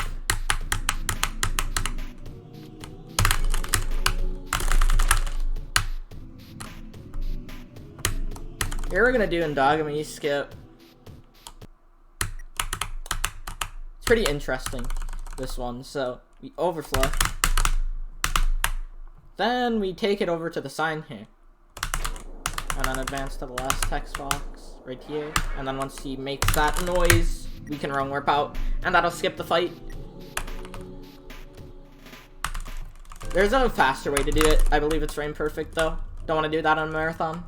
Here we're gonna do endogamy skip. It's pretty interesting, this one. So we overflow. Then we take it over to the sign here. And then advance to the last text box right here. And then once he makes that noise, we can wrong warp out, and that'll skip the fight. There's a faster way to do it. I believe it's frame perfect, though. Don't want to do that on a marathon.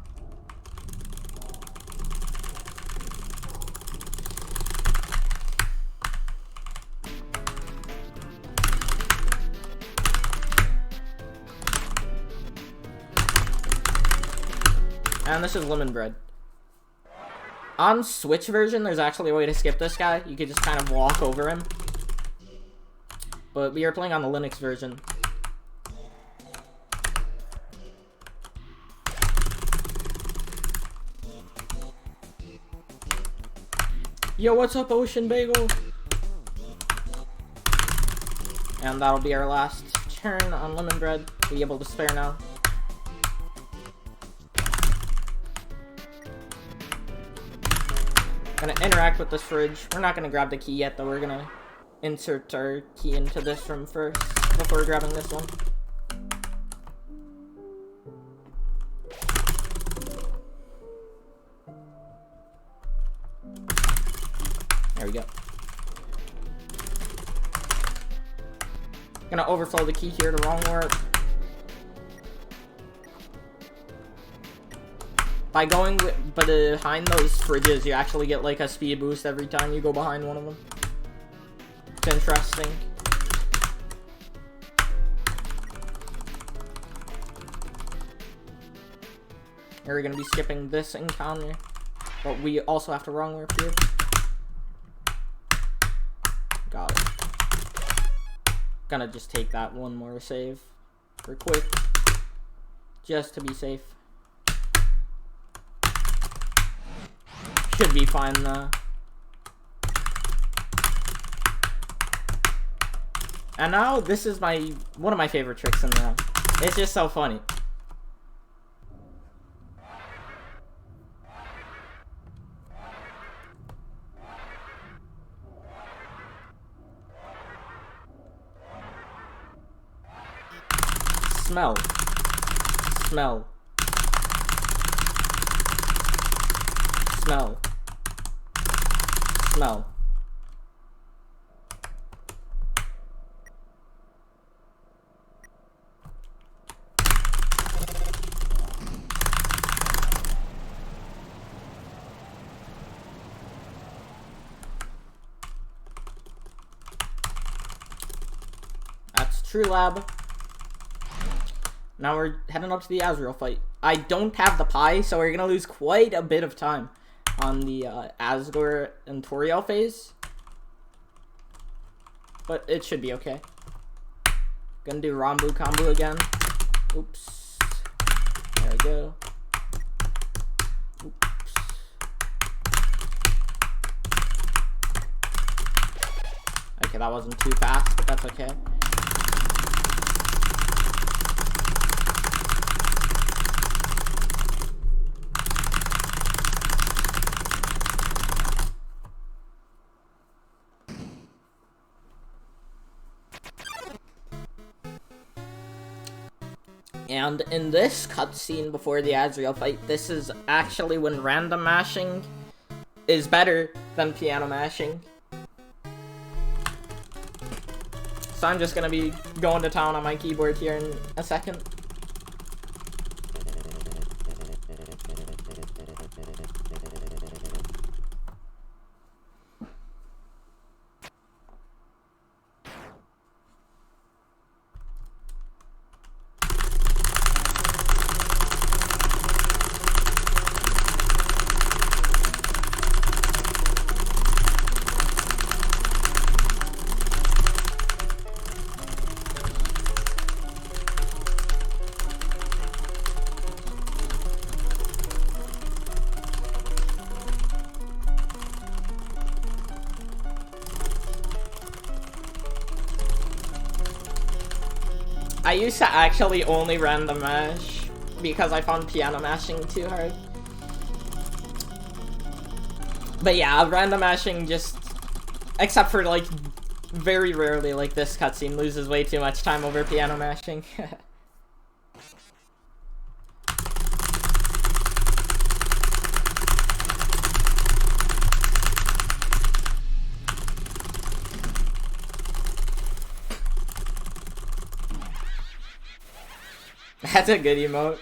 And this is lemon bread. On Switch version, there's actually a way to skip this guy. You could just kind of walk over him. But we are playing on the Linux version. Yo, what's up, Ocean Bagel? And that'll be our last turn on lemon bread. Be able to spare now. Gonna interact with this fridge. We're not gonna grab the key yet, though. We're gonna insert our key into this room first before grabbing this one. There we go. Gonna overflow the key here to wrong warp. By going behind those fridges, you actually get like a speed boost every time you go behind one of them. It's interesting. We're gonna be skipping this encounter, but we also have to wrong warp here. Got it. Gonna just take that one more save real quick, just to be safe. Should be fine though. And now this is one of my favorite tricks in the round. It's just so funny. Smell. Smell. Smell. Smell. That's True Lab. Now we're heading up to the Azrael fight. I don't have the pie, so we're gonna lose quite a bit of time on the Asgore and Toriel phase. But it should be okay. Gonna do Rambu combo again. Oops. There we go. Oops. Okay, that wasn't too fast, but that's okay. And in this cutscene before the Azrael fight, this is actually when random mashing is better than piano mashing. So I'm just gonna be going to town on my keyboard here in a second. I used to actually only random mash because I found piano mashing too hard. But yeah, random mashing just, except for like very rarely, like this cutscene, loses way too much time over piano mashing. That's a good emote.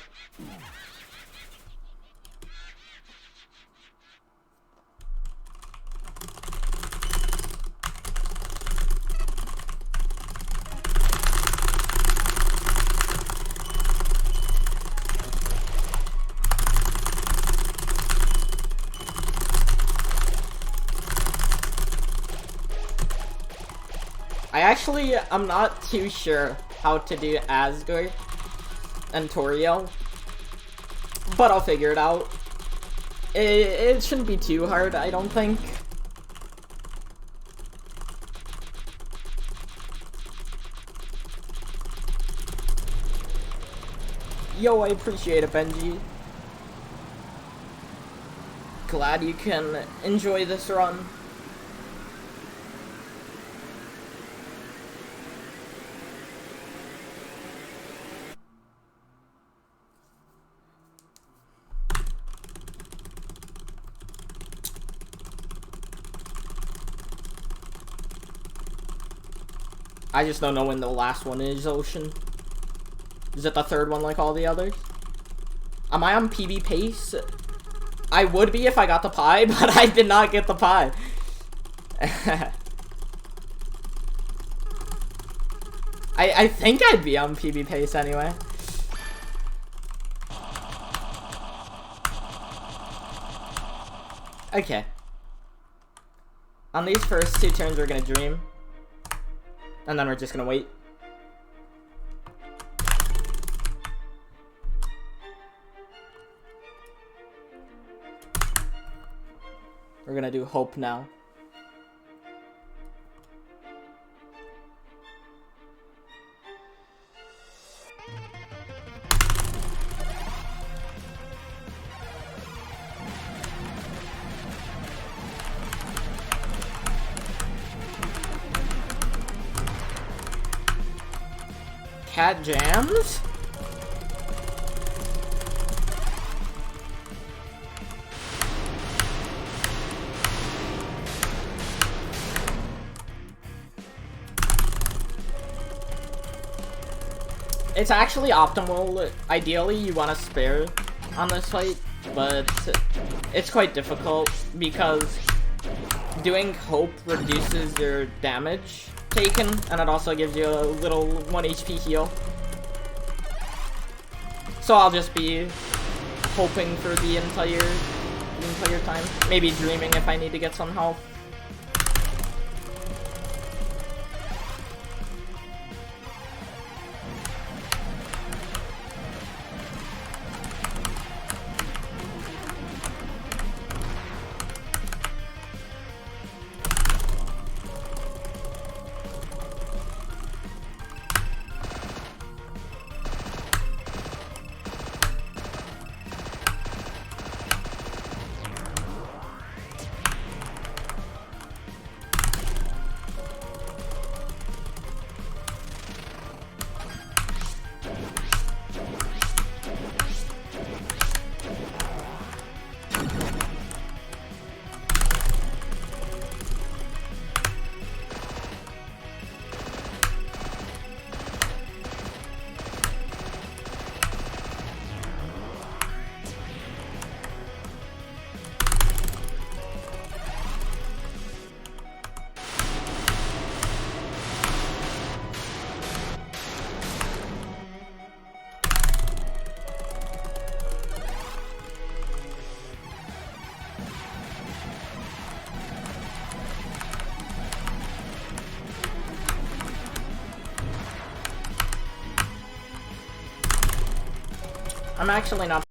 I'm not too sure how to do Asgore and Toriel, but I'll figure it out. It shouldn't be too hard, I don't think. Yo, I appreciate it, Benji. glad you can enjoy this run. I just don't know when the last one is, Ocean. Is it the third one like all the others? Am I on PB pace? I would be if I got the pie, but I did not get the pie. I think I'd be on PB pace anyway. Okay. On these first 2 turns, we're gonna dream. And then we're just gonna wait. We're gonna do hope now. Cat jams? It's actually optimal. Ideally, you want to spare on this fight, but it's quite difficult because doing hope reduces your damage taken, and it also gives you a little 1 HP heal. So I'll just be hoping for the entire time. Maybe dreaming if I need to get some health. I'm actually not.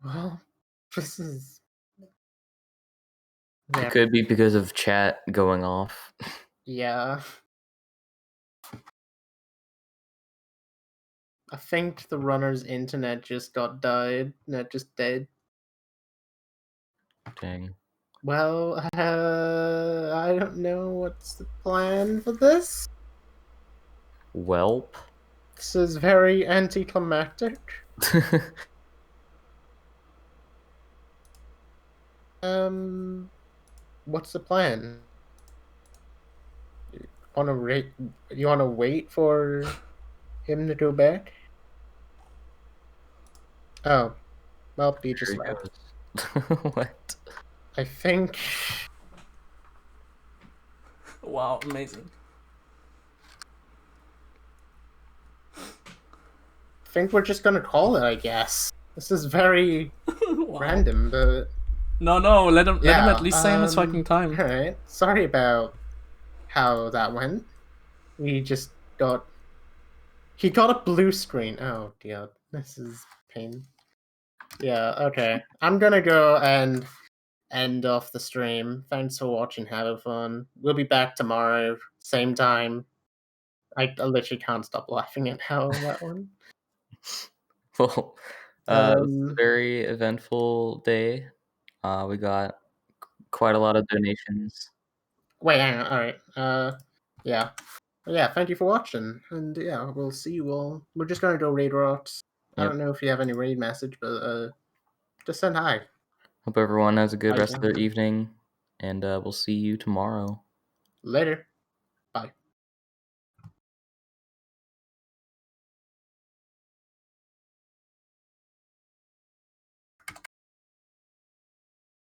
Well, this is. It could be because of chat going off. Yeah. I think the runner's internet just died. Net just dead. Dang. Well, I don't know what's the plan for this. Welp. This is very anticlimactic. What's the plan? You wanna wait for him to go back? Oh, well, he just There he left. goes. What? I think. Wow, amazing. think we're just gonna call it, I guess. This is very Wow. random, but No, let him yeah. at least say in his fucking time. Alright. Sorry about how that went. We just got... He got a blue screen. Oh, dear. This is pain. Yeah, okay. I'm gonna go and end off the stream. Thanks for watching Habothon. We'll be back tomorrow, same time. I literally can't stop laughing at how that one. Well, it was a very eventful day. We got quite a lot of donations. Wait, hang on. Alright. Yeah. Yeah, thank you for watching. And yeah, we'll see you all. We're just gonna go raid rocks. I Yep. don't know if you have any raid message, but just send hi. Hope everyone has a good Bye, rest of their gentlemen. evening, and we'll see you tomorrow. Later.